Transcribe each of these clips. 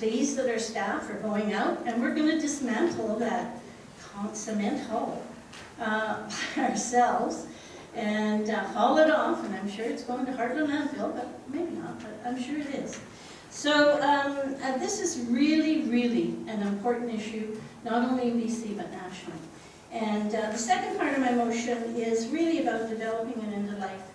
pleased that our staff are going out, and we're going to dismantle that cement hull ourselves and haul it off, and I'm sure it's going to Heartland Landfill, but maybe not, but I'm sure it is. So this is really, really an important issue, not only in BC but nationally. And the second part of my motion is really about developing an end-of-life.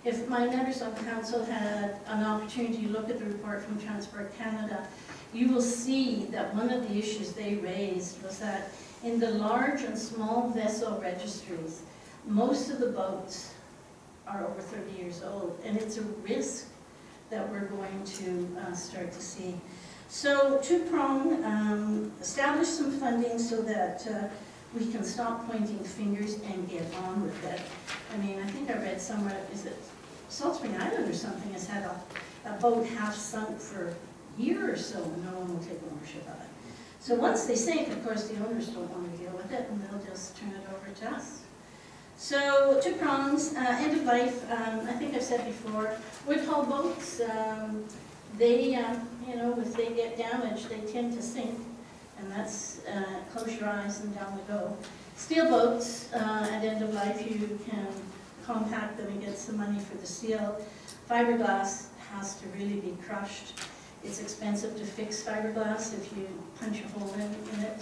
If my members on council had an opportunity to look at the report from Transport Canada, you will see that one of the issues they raised was that in the large and small vessel registries, most of the boats are over 30 years old, and it's a risk that we're going to start to see. So two-prong, establish some funding so that we can stop pointing fingers and get on with it. I mean, I think I read somewhere, is it Salt Spring Island or something, has had a boat half sunk for a year or so, and no one will take ownership of it. So once they sink, of course, the owners don't want to deal with it, and they'll just turn it over to us. So two prongs, end of life, I think I've said before, wood hull boats, they, you know, if they get damaged, they tend to sink, and that's close your eyes and down we go. Steel boats, at end of life, you can compact them and get some money for the steel. Fiberglass has to really be crushed. It's expensive to fix fiberglass if you punch a hole in it.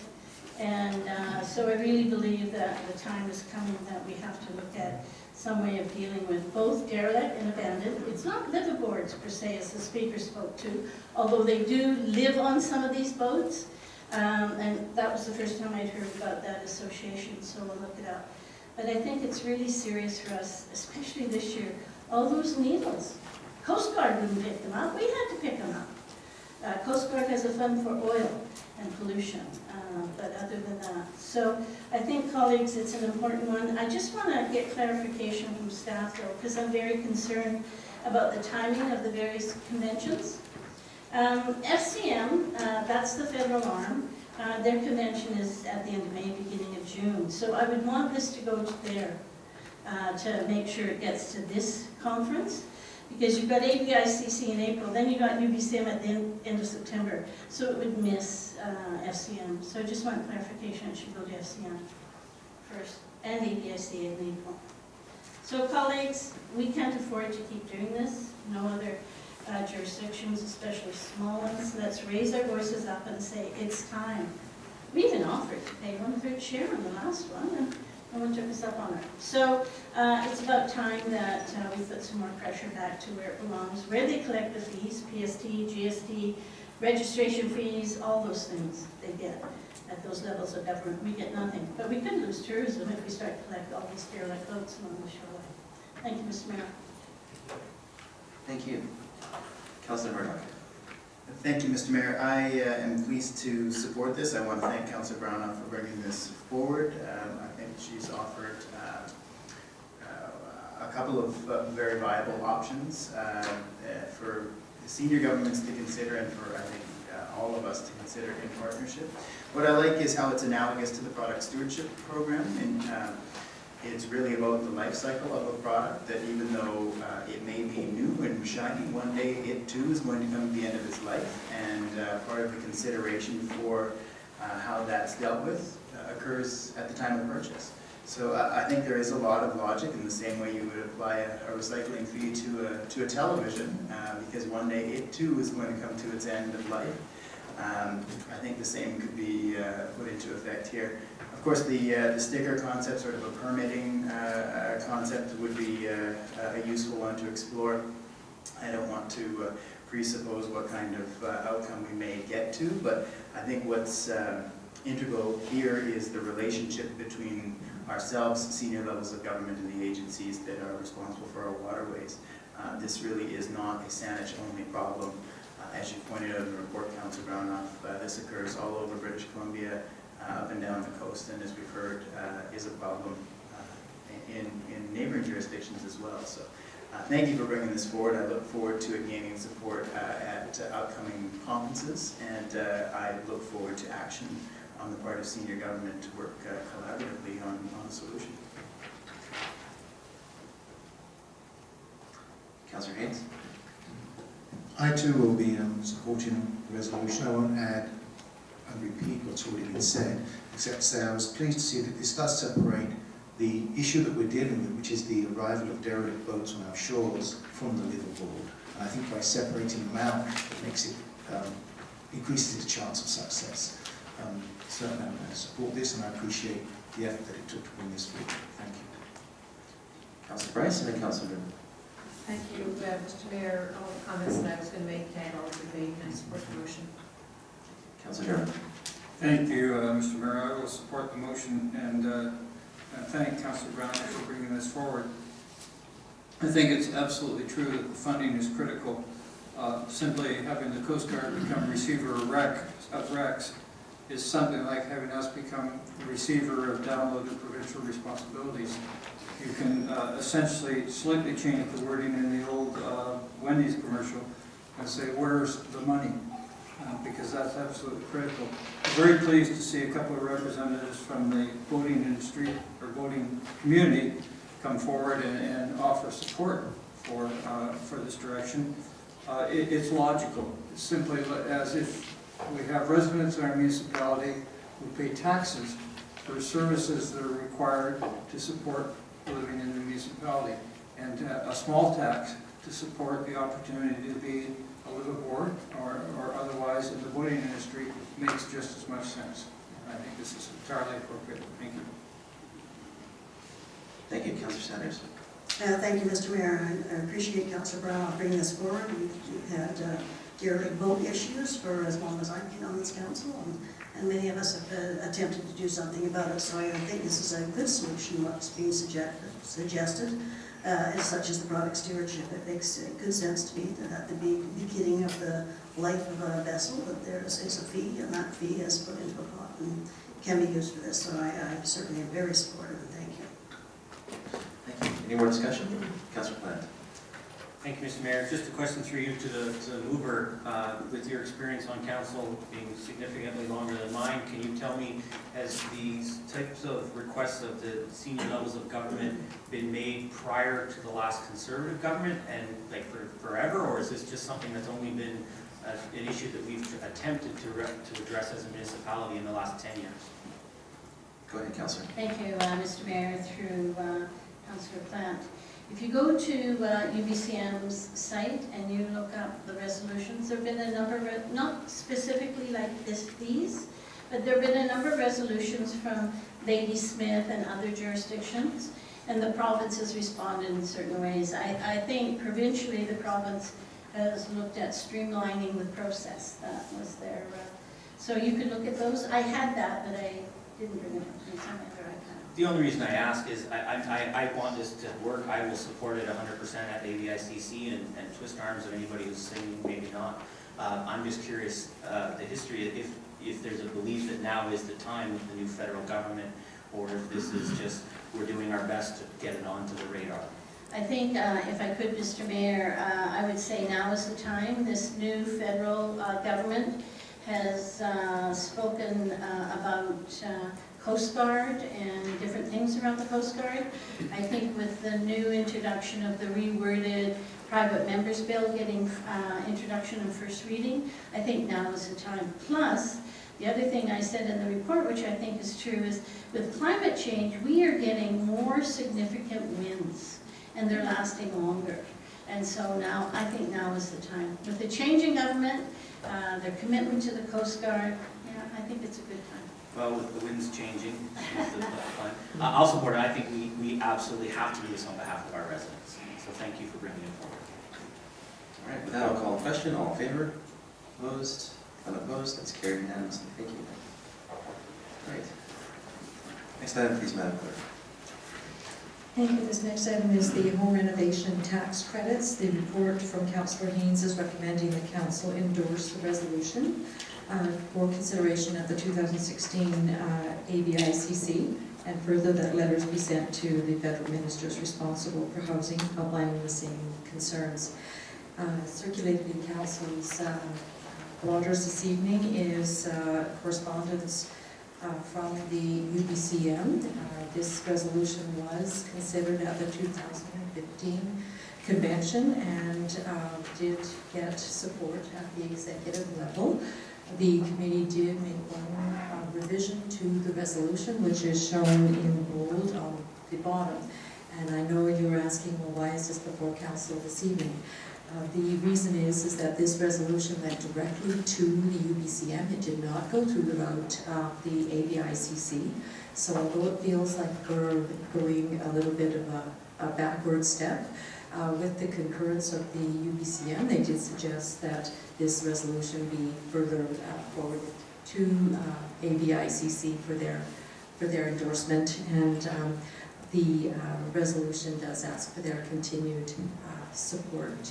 And so I really believe that the time is coming that we have to look at some way of dealing with both derelict and abandoned. It's not liveaboards per se, as the speaker spoke to, although they do live on some of these boats. And that was the first time I'd heard about that association, so we'll look it up. But I think it's really serious for us, especially this year. All those needles. Coast Guard wouldn't pick them up, we had to pick them up. Coast Guard has a fund for oil and pollution, but other than that. So I think, colleagues, it's an important one. I just want to get clarification from staff, though, because I'm very concerned about the timing of the various conventions. FCM, that's the federal arm. Their convention is at the end of May, beginning of June. So I would want this to go to there to make sure it gets to this conference. Because you've got ABICC in April, then you've got UBCM at the end of September. So it would miss FCM. So I just want clarification, it should go to FCM first, and ABIC in April. So colleagues, we can't afford to keep doing this. No other jurisdictions, especially small ones. Let's raise our voices up and say, it's time. We even offered to pay 1/3 share on the last one, and no one took us up on it. So it's about time that we put some more pressure back to where it belongs, where they collect the fees, PST, GST, registration fees, all those things they get at those levels of government. We get nothing. But we could lose tourism if we start to collect all these derelict boats along the shoreline. Thank you, Mr. Mayor. Thank you. Councillor Murdoch. Thank you, Mr. Mayor. I am pleased to support this. I want to thank Councillor Brown for bringing this forward. I think she's offered a couple of very viable options for senior governments to consider, and for, I think, all of us to consider in partnership. What I like is how it's analogous to the product stewardship program. And it's really about the life cycle of a product, that even though it may be new and shiny, one day it too is going to come to the end of its life, and part of the consideration for how that's dealt with occurs at the time of purchase. So I think there is a lot of logic in the same way you would apply a recycling fee to a television, because one day it too is going to come to its end of life. I think the same could be put into effect here. Of course, the sticker concept, sort of a permitting concept, would be a useful one to explore. I don't want to presuppose what kind of outcome we may get to, but I think what's integral here is the relationship between ourselves, senior levels of government, and the agencies that are responsible for our waterways. This really is not a Saanich-only problem. As you pointed out in the report, Councillor Brownoff, this occurs all over British Columbia, up and down the coast, and as we've heard, is a problem in neighboring jurisdictions as well. So thank you for bringing this forward. I look forward to it gaining support at upcoming conferences, and I look forward to action on the part of senior government to work collaboratively on a solution. Councillor Haynes. I too will be supporting the resolution. I won't add and repeat what's already been said, except to say I was pleased to see that this does separate the issue that we're dealing with, which is the arrival of derelict boats on our shores, from the liveaboard. And I think by separating them out, it makes it, increases its chance of success. Certainly I'm going to support this, and I appreciate the effort that it took to bring this forward. Thank you. Councillor Bryce and then Councillor Moon. Thank you, Mr. Mayor. All the comments that I was going to make, I've already made, and I support the motion. Councillor Durham. Thank you, Mr. Mayor. I will support the motion and thank Councillor Brown for bringing this forward. I think it's absolutely true that the funding is critical. Simply having the Coast Guard become receiver of RECs is something like having us become the receiver of downloaded provincial responsibilities. You can essentially slightly change the wording in the old Wendy's commercial and say, where's the money? Because that's absolutely critical. I'm very pleased to see a couple of representatives from the boating industry or boating community come forward and offer support for this direction. It's logical. It's simply as if we have residents in our municipality who pay taxes for services that are required to support living in the municipality, and a small tax to support the opportunity to be a liveaboard or otherwise in the boating industry makes just as much sense. And I think this is entirely appropriate. Thank you. Thank you, Councillor Sanders. Thank you, Mr. Mayor. I appreciate Councillor Brown bringing this forward. We've had derelict boat issues for as long as I've been on this council, and many of us have attempted to do something about it. So I think this is a good solution, what's being suggested, such as the product stewardship. It makes good sense to me that at the beginning of the life of a vessel, that there is a fee, and that fee is put into a pot and can be used for this. So I certainly am very supportive, and thank you. Thank you. Any more discussion? Councillor Plant. Thank you, Mr. Mayor. Just a question through you to the mover. With your experience on council being significantly longer than mine, can you tell me, has these types of requests of the senior levels of government been made prior to the last Conservative government and like for forever, or is this just something that's only been an issue that we've attempted to address as a municipality in the last 10 years? Go ahead, Councillor. Thank you, Mr. Mayor, through Councillor Plant. If you go to UBCM's site and you look up the resolutions, there have been a number of, not specifically like these, but there have been a number of resolutions from Ladysmith and other jurisdictions, and the province has responded in certain ways. I think provincially the province has looked at streamlining the process. That was their, so you could look at those. I had that, but I didn't bring it up to me. The only reason I ask is I want this to work. I will support it 100% at ABICC and twist arms of anybody who's saying maybe not. I'm just curious, the history, if there's a belief that now is the time with the new federal government, or if this is just we're doing our best to get it onto the radar. I think, if I could, Mr. Mayor, I would say now is the time. This new federal government has spoken about Coast Guard and different things around the Coast Guard. I think with the new introduction of the reworded private members bill getting introduction and first reading, I think now is the time. Plus, the other thing I said in the report, which I think is true, is with climate change, we are getting more significant winds, and they're lasting longer. And so now, I think now is the time. With the changing government, their commitment to the Coast Guard, yeah, I think it's a good time. Well, with the winds changing, I'll support it. I think we absolutely have to do this on behalf of our residents. So thank you for bringing it forward. All right, with that, I'll call the question. All in favor? Opposed? Unopposed? That's carried unanimously. Thank you. All right. Next item, please, Madam Clerk. Thank you. This next item is the home renovation tax credits. The report from Councillor Haynes is recommending the council endorse the resolution for consideration at the 2016 ABICC, and further that letters be sent to the federal ministers responsible for housing, outlining the same concerns. Circulated in council's blotters this evening is correspondence from the UBCM. This resolution was considered at the 2015 convention and did get support at the executive level. The committee did make one revision to the resolution, which is shown in bold on the bottom. And I know you're asking, well, why is this before council this evening? The reason is that this resolution went directly to the UBCM. It did not go through the route of the ABICC. So although it feels like we're going a little bit of a backward step, with the concurrence of the UBCM, they did suggest that this resolution be further forwarded to ABICC for their endorsement. And the resolution does ask for their continued support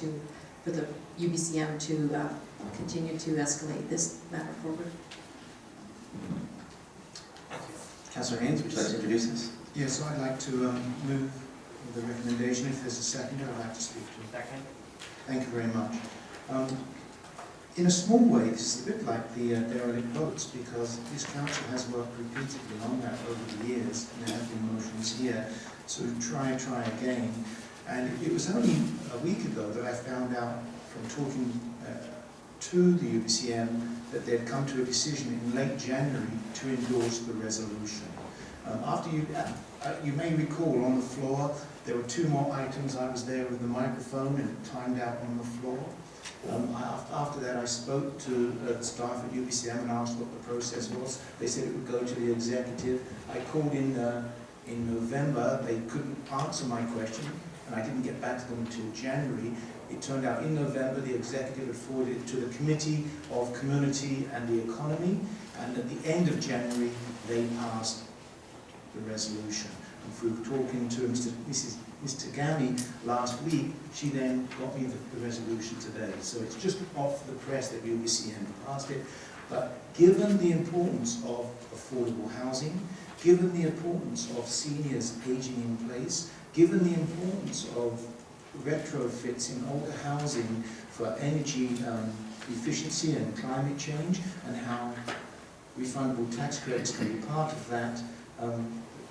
for the UBCM to continue to escalate this matter forward. Councillor Haynes, would you like to introduce this? Yes, I'd like to move the recommendation. If there's a seconder, I'd like to speak to it. Second. Thank you very much. In a small way, this is a bit like the derelict boats, because this council has worked repeatedly on that over the years, and there have been motions here to try again. And it was only a week ago that I found out from talking to the UBCM that they'd come to a decision in late January to endorse the resolution. After you may recall on the floor, there were 2 more items. I was there with the microphone and it timed out on the floor. After that, I spoke to the staff at UBCM and asked what the process was. They said it would go to the executive. I called in November. They couldn't answer my question, and I didn't get back to them until January. It turned out in November, the executive had forwarded it to the Committee of Community and the Economy, and at the end of January, they passed the resolution. And through talking to Mrs. Tagami last week, she then got me the resolution today. So it's just off the press that UBCM passed it. But given the importance of affordable housing, given the importance of seniors aging in place, given the importance of retrofits in older housing for energy efficiency and climate change, and how refundable tax credits can be part of that,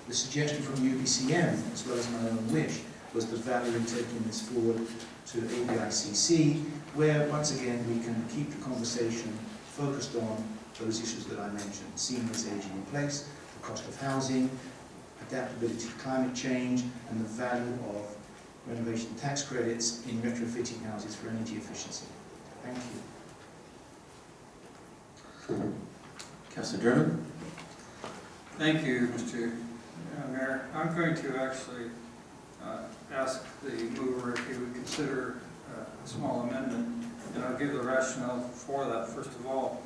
the suggestion from UBCM, as well as my own wish, was the value in taking this forward to ABICC, where once again we can keep the conversation focused on those issues that I mentioned: seniors aging in place, the cost of housing, adaptability to climate change, and the value of renovation tax credits in retrofitting houses for energy efficiency. Thank you. Councillor Dermott? Thank you, Mr. Mayor. I'm going to actually ask the mover if he would consider a small amendment, and I'll give the rationale for that. First of all,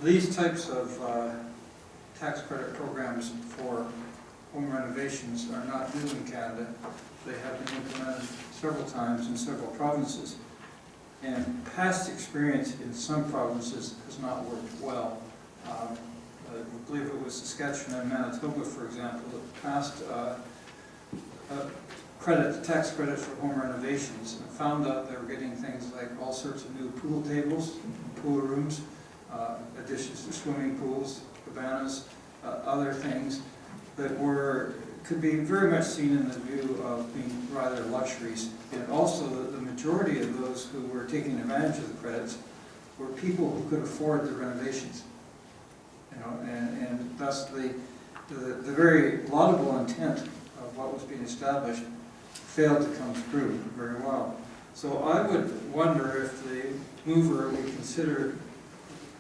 these types of tax credit programs for home renovations are not new in Canada. They have been implemented several times in several provinces, and past experience in some provinces has not worked well. I believe it was Saskatchewan and Manitoba, for example, that passed tax credit for home renovations, and found out they were getting things like all sorts of new pool tables, pool rooms, additions to swimming pools, cabanas, other things that could be very much seen in the view of being rather luxuries. And also the majority of those who were taking advantage of the credits were people who could afford the renovations. And thus the very laudable intent of what was being established failed to come through very well. So I would wonder if the mover would consider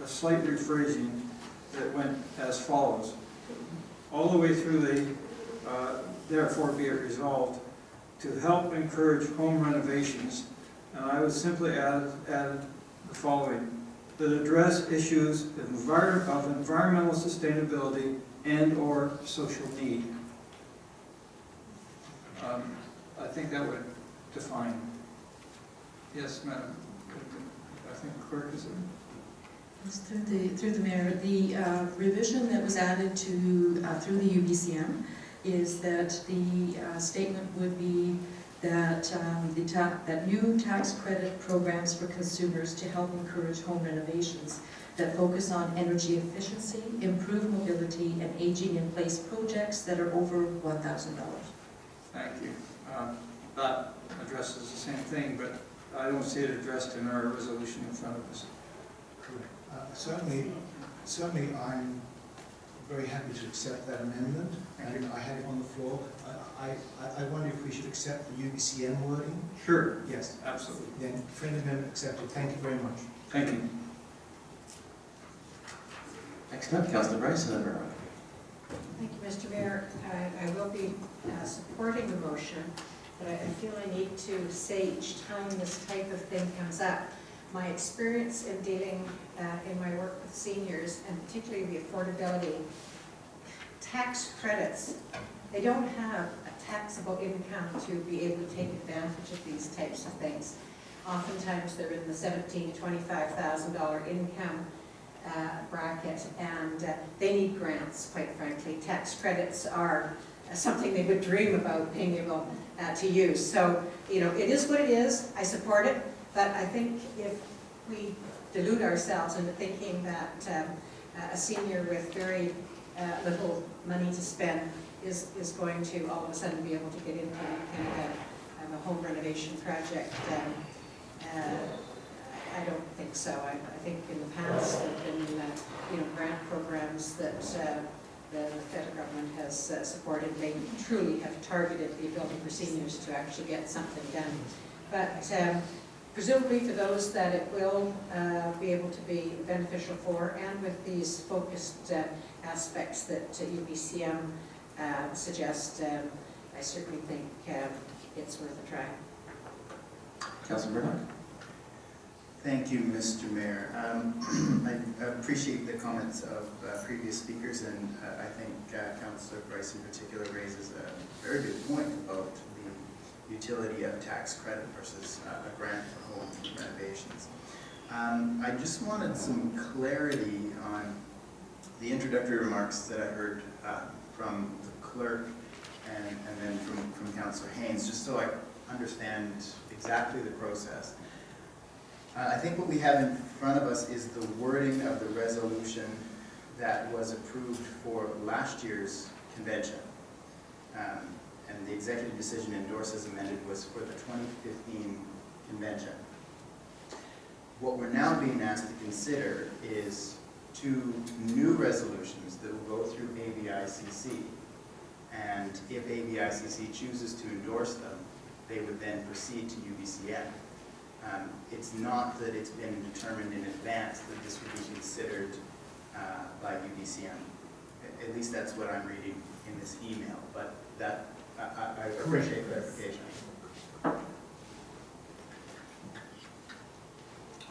a slight rephrasing that went as follows: all the way through the therefore be it resolved to help encourage home renovations, and I would simply add the following: that address issues of environmental sustainability and/or social need. I think that would define. Yes, Madam. I think clerk is in. Yes, through the mayor, the revision that was added to through the UBCM is that the statement would be that that new tax credit programs for consumers to help encourage home renovations that focus on energy efficiency, improved mobility, and aging in place projects that are over $1,000. Thank you. That addresses the same thing, but I don't see it addressed in our resolution in front of us. Certainly, I'm very happy to accept that amendment, and I have it on the floor. I wonder if we should accept the UBCM wording? Sure. Yes. Absolutely. Then friendly amendment accepted. Thank you very much. Thank you. Next up, Councillor Bryce, and then Mayor. Thank you, Mr. Mayor. I will be supporting the motion, but I feel I need to say each time this type of thing comes up, my experience in dealing in my work with seniors, and particularly the affordability, tax credits, they don't have a taxable income to be able to take advantage of these types of things. Oftentimes they're in the $17,000 to $25,000 income bracket, and they need grants, quite frankly. Tax credits are something they would dream about being able to use. So, you know, it is what it is. I support it, but I think if we delude ourselves into thinking that a senior with very little money to spend is going to all of a sudden be able to get into kind of a home renovation project, I don't think so. I think in the past there have been grant programs that the federal government has supported. They truly have targeted the ability for seniors to actually get something done. But presumably for those that it will be able to be beneficial for, and with these focused aspects that UBCM suggests, I certainly think it's worth a try. Councillor Murdoch. Thank you, Mr. Mayor. I appreciate the comments of previous speakers, and I think Councillor Bryce in particular raises a very good point about the utility of tax credit versus a grant for home renovations. I just wanted some clarity on the introductory remarks that I heard from the clerk and then from Councillor Haynes, just so I understand exactly the process. I think what we have in front of us is the wording of the resolution that was approved for last year's convention. And the executive decision endorsed as amended was for the 2015 convention. What we're now being asked to consider is 2 new resolutions that will go through ABICC. And if ABICC chooses to endorse them, they would then proceed to UBCM. It's not that it's been determined in advance that this would be considered by UBCM. At least that's what I'm reading in this email, but that I appreciate clarification.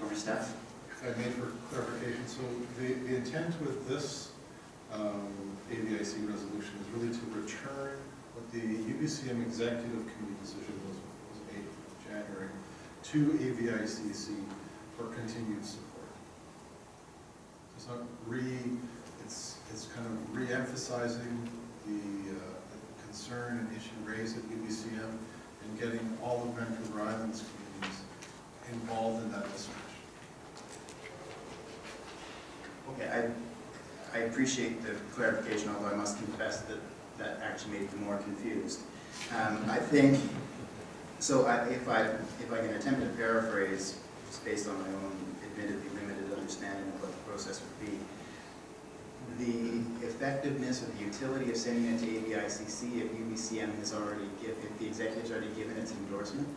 Over staff. If I may, for clarification, so the intent with this ABIC resolution is really to return what the UBCM Executive Committee decision was made in January to ABICC for continued support. It's not it's kind of re-emphasizing the concern and issue raised at UBCM and getting all of Vancouver Island's communities involved in that discussion. Okay, I appreciate the clarification, although I must confess that that actually made me more confused. I think, so if I can attempt to paraphrase, just based on my own admittedly limited understanding of what the process would be, the effectiveness or the utility of sending it to ABICC if UBCM has already given, if the executive's already given its endorsement?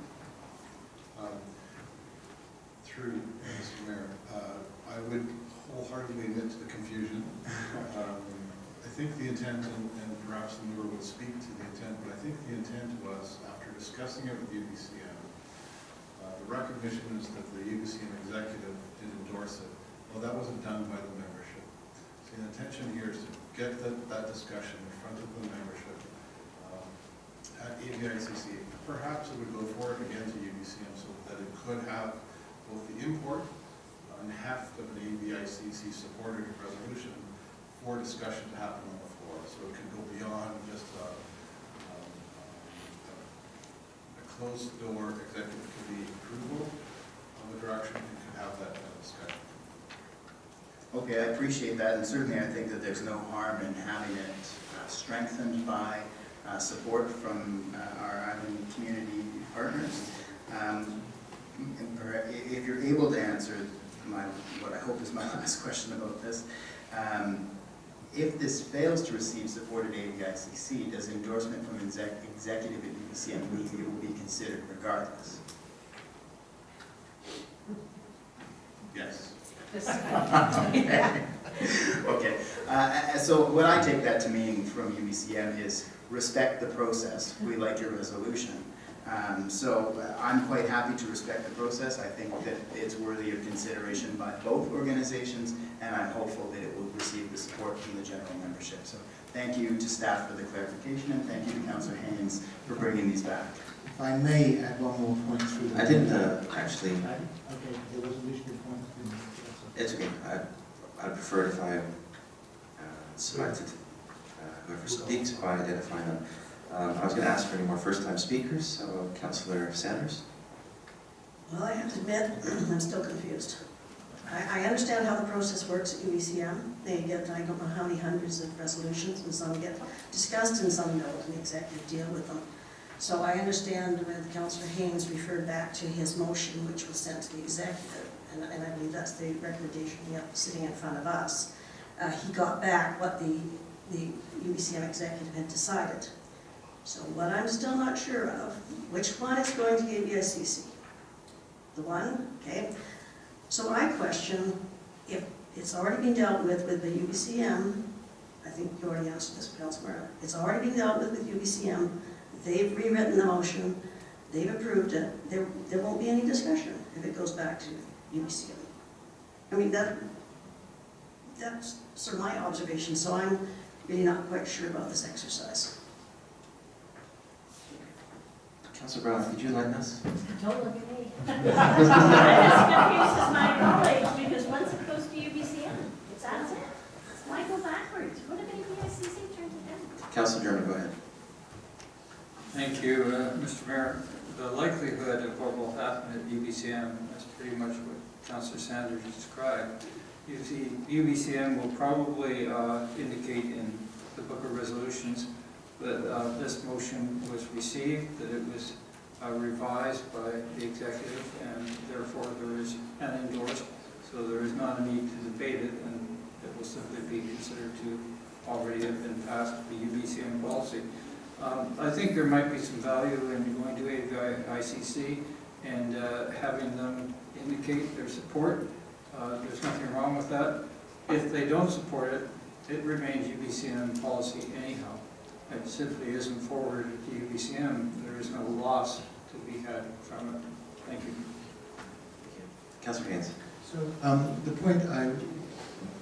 Through Mr. Mayor, I would wholeheartedly admit to the confusion. I think the intent, and perhaps the mover will speak to the intent, but I think the intent was, after discussing it with UBCM, the recognition is that the UBCM executive did endorse it. Well, that wasn't done by the membership. So the intention here is to get that discussion in front of the membership at ABICC. Perhaps it would go forward again to UBCM so that it could have both the import and heft of an ABICC supported resolution for discussion to happen on the floor. So it could go beyond just a closed door executive committee approval of the direction. It could have that discussion. Okay, I appreciate that, and certainly I think that there's no harm in having it strengthened by support from our island community partners. Or if you're able to answer what I hope is my last question about this, if this fails to receive support at AVICC, does endorsement from executive at UBCM mean it will be considered regardless? Yes. Okay. So what I take that to mean from UBCM is respect the process. We like your resolution. So I'm quite happy to respect the process. I think that it's worthy of consideration by both organizations, and I'm hopeful that it will receive the support from the general membership. So thank you to staff for the clarification, and thank you to Councillor Haynes for bringing these back. If I may add one more point through. I didn't actually, Okay, there was an additional point. it's okay. I'd prefer if I selected whoever speaks by identifying them. I was going to ask for any more first-time speakers, so Councillor Sanders. Well, I have to admit, I'm still confused. I understand how the process works at UBCM. They get, I don't know how many hundreds of resolutions, and some get discussed and some don't, and the executive deal with them. So I understand when Councillor Haynes referred back to his motion, which was sent to the executive, and I believe that's the recommendation sitting in front of us. He got back what the UBCM executive had decided. So what I'm still not sure of, which one is going to AVICC? The one, okay? So I question if it's already been dealt with the UBCM. I think you already answered this, Councilor. It's already been dealt with UBCM. They've rewritten the motion. They've approved it. There won't be any discussion if it goes back to UBCM. I mean, that's sort of my observation, so I'm really not quite sure about this exercise. Councillor Brown, did you enlighten us? Don't look at me. I'm as confused as my colleagues, because once it goes to UBCM, that's it. Why go backwards? What if AVICC turns it down? Councillor German, go ahead. Thank you, Mr. Mayor. The likelihood of what will happen at UBCM is pretty much what Councillor Sanders described. You see, UBCM will probably indicate in the Book of Resolutions that this motion was received, that it was revised by the executive, and therefore there is an endorsed. So there is not a need to debate it, and it will simply be considered to already have been passed the UBCM policy. I think there might be some value in going to AVICC and having them indicate their support. There's nothing wrong with that. If they don't support it, it remains UBCM policy anyhow. It simply isn't forwarded to UBCM. There is no loss to be had from it. Thank you. Councillor Haynes. So the point I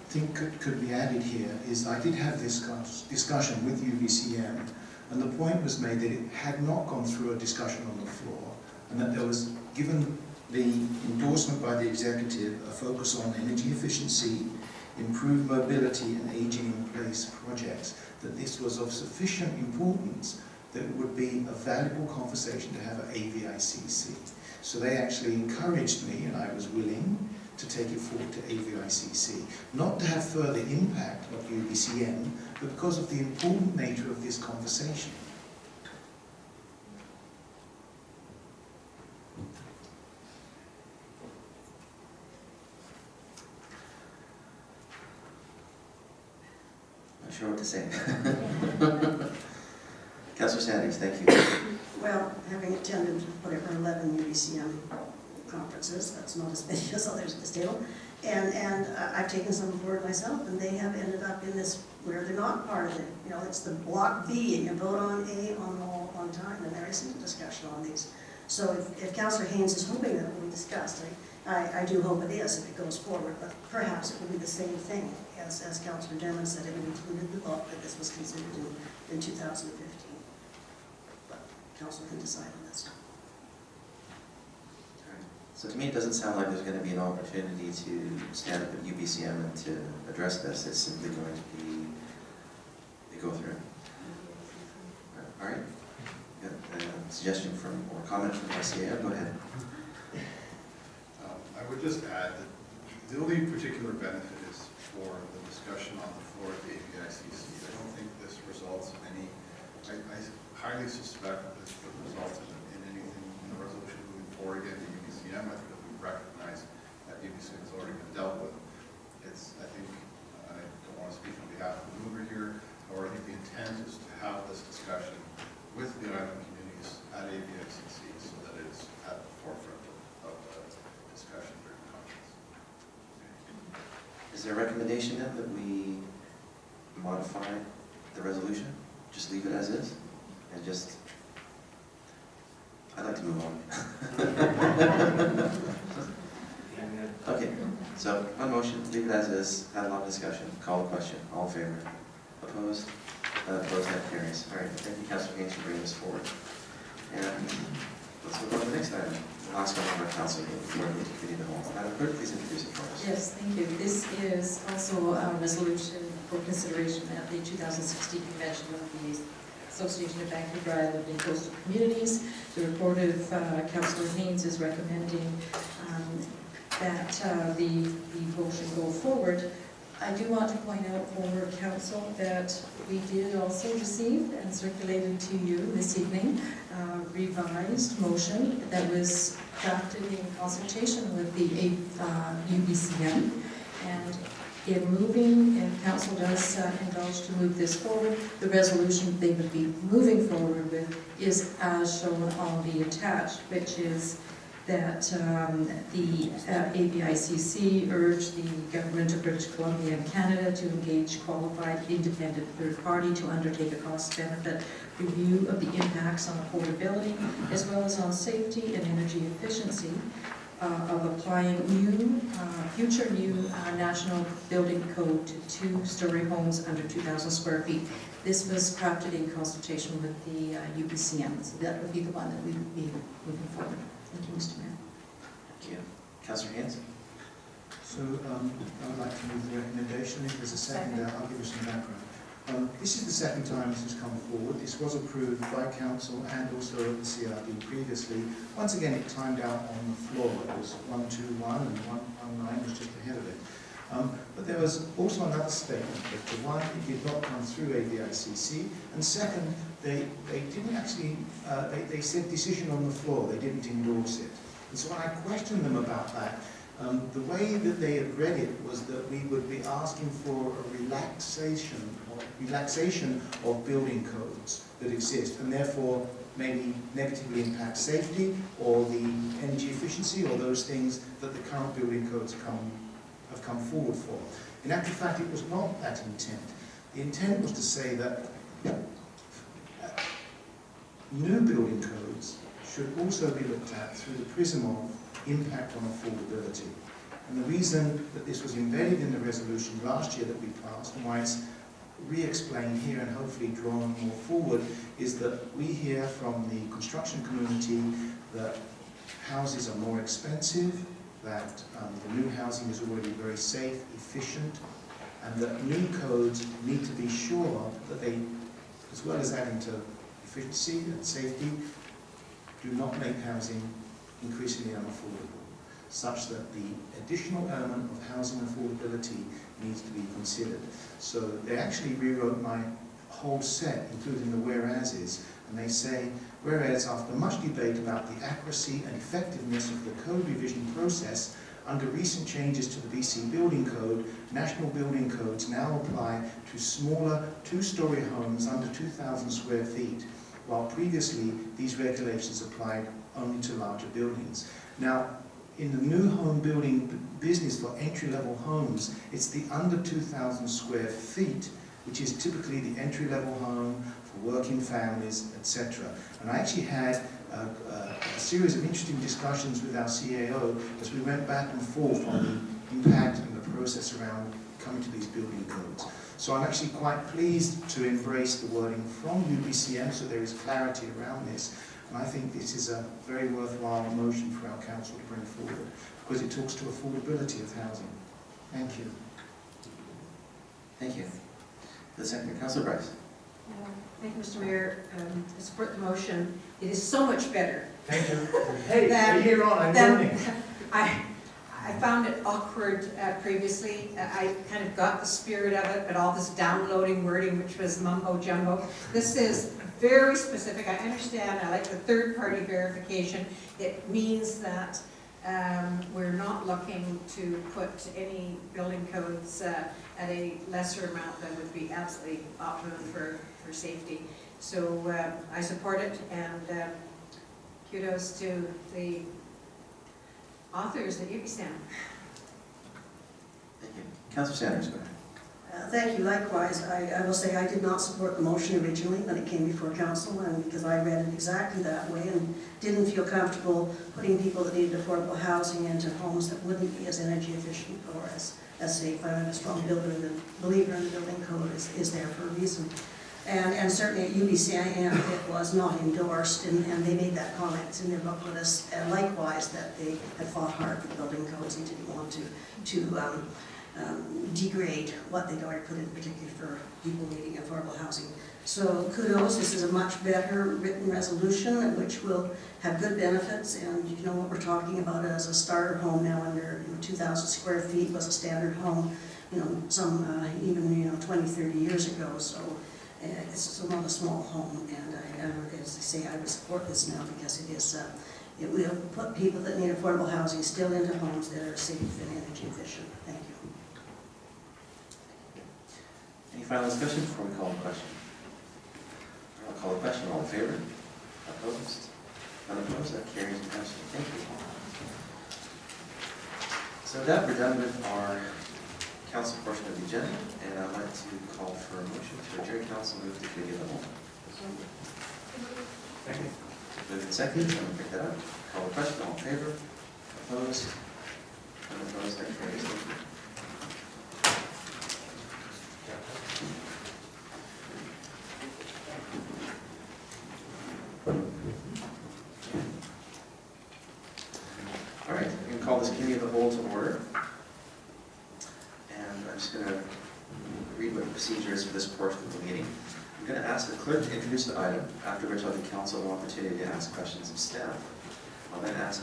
think could be added here is I did have this discussion with UBCM, and the point was made that it had not gone through a discussion on the floor, and that there was, given the endorsement by the executive, a focus on energy efficiency, improved mobility and aging in place projects, that this was of sufficient importance that it would be a valuable conversation to have at AVICC. So they actually encouraged me, and I was willing to take it forward to AVICC, not to have further impact on UBCM, but because of the important nature of this conversation. Not sure what to say. Councillor Sanders, thank you. Well, having attended whatever 11 UBCM conferences, that's not as many as others at this table, and I've taken some board myself, and they have ended up in this where they're not part of it. You know, it's the block B, and you vote on A on time, and there isn't a discussion on these. So if Councillor Haynes is hoping that it will be discussed, I do hope it is if it goes forward, but perhaps it will be the same thing as Councillor Dermott said, it would include the thought that this was considered in 2015. But Council can decide on this. So to me, it doesn't sound like there's going to be an opportunity to stand up at UBCM and to address this. It's simply going to be a go through. All right. Got a suggestion from or comment from ICA. Go ahead. I would just add that the only particular benefit is for the discussion on the floor at the AVICC. I don't think this results in any, I highly suspect that this would result in anything the resolution moving forward again to UBCM. I think that we recognize that UBCM has already been dealt with. I think, I don't want to speak on behalf of the mover here, or I think the intent is to have this discussion with the island communities at ABICC so that it's at the forefront of the discussion during the conference. Is there a recommendation then that we modify the resolution? Just leave it as is? And just, I'd like to move on. Okay, so one motion, leave it as is, had a lot of discussion, call the question, all in favor? Opposed? Opposed, that carries. All right, thank you, Councilor Haynes, for bringing this forward. And let's move on to the next item. I'll ask one of our council before we committee of the whole. Madam Clerk, please introduce it for us. Yes, thank you. This is also a resolution for consideration at the 2016 convention of the Association of Vancouver Island and Coastal Communities. The report of Councillor Haynes is recommending that the motion go forward. I do want to point out for Council that we did also receive and circulated to you this evening a revised motion that was crafted in consultation with the UBCM. And in moving, and Council does indulge to move this forward, the resolution they would be moving forward with is as shown on the attached, which is that the ABICC urged the Government of British Columbia and Canada to engage qualified independent third party to undertake a cost-benefit review of the impacts on affordability as well as on safety and energy efficiency of applying future new national building code to two-story homes under 2,000 square feet. This was crafted in consultation with the UBCM, so that would be the one that we would be moving forward. Thank you, Mr. Mayor. Thank you. Councillor Haynes? So I would like to move the recommendation. If there's a second, I'll give you some background. This is the second time this has come forward. This was approved by Council and also at the CRD previously. Once again, it timed out on the floor. It was 121 and 119 was just ahead of it. But there was also another statement that one, it did not come through ABICC, and second, they didn't actually, they said decision on the floor, they didn't endorse it. And so when I questioned them about that, the way that they had read it was that we would be asking for a relaxation of building codes that exist, and therefore maybe negatively impact safety or the energy efficiency or those things that the current building codes have come forward for. In actual fact, it was not that intent. The intent was to say that new building codes should also be looked at through the prism of impact on affordability. And the reason that this was embedded in the resolution last year that we passed, and why it's re-explained here and hopefully drawn more forward, is that we hear from the construction community that houses are more expensive, that the new housing is already very safe, efficient, and that new codes need to be sure that they, as well as adding to efficiency and safety, do not make housing increasingly unaffordable, such that the additional element of housing affordability needs to be considered. So they actually rewrote my whole set, including the whereases, and they say, whereas after much debate about the accuracy and effectiveness of the code revision process, under recent changes to the BC Building Code, national building codes now apply to smaller two-story homes under 2,000 square feet, while previously these regulations applied only to larger buildings. Now, in the new home building business for entry-level homes, it's the under 2,000 square feet, which is typically the entry-level home for working families, etc. And I actually had a series of interesting discussions with our CAO as we went back and forth on the impact and the process around coming to these building codes. So I'm actually quite pleased to embrace the wording from UBCM so there is clarity around this. And I think this is a very worthwhile motion for our council to bring forward because it talks to affordability of housing. Thank you. Thank you. The second, Councillor Bryce. Thank you, Mr. Mayor. I support the motion. It is so much better. Thank you. Hey, from here on, I'm learning. I found it awkward previously. I kind of got the spirit of it, but all this downloading wording, which was mumbo jumbo. This is very specific. I understand. I like the third-party verification. It means that we're not looking to put any building codes at a lesser amount than would be absolutely optimum for safety. So I support it, and kudos to the authors at UBSAM. Thank you. Councillor Sanders, go ahead. Thank you. Likewise, I will say I did not support the motion originally when it came before council, and because I read it exactly that way and didn't feel comfortable putting people that needed affordable housing into homes that wouldn't be as energy efficient or as safe. I'm a strong believer in the building code is there for a reason. And certainly at UBCIM it was not endorsed, and they made that comment in their booklet as likewise that they had fought hard for building codes and didn't want to degrade what they'd already put in, particularly for people needing affordable housing. So kudos, this is a much better written resolution which will have good benefits, and you know what we're talking about as a starter home now under 2,000 square feet was a standard home, some even 20, 30 years ago. So it's not a small home, and as I say, I would support this now because it will put people that need affordable housing still into homes that are safe and energy efficient. Thank you. Any final discussion before we call the question? I'll call the question. All in favor? Opposed? None opposed? That carries unanimously. Thank you. So with that, we're done with our council portion of the agenda, and I'd like to call for a motion to adjourn council, move to committee of the whole. Second. Moved and seconded, I'm going to pick that up. Call the question. All in favor? Opposed? None opposed? That carries. Thank you. All right, we can call this committee of the whole to order. And I'm just going to read what the procedure is for this portion of the meeting. I'm going to ask the clerk to introduce the item, after which I'll give council an opportunity to ask questions of staff. I'll then ask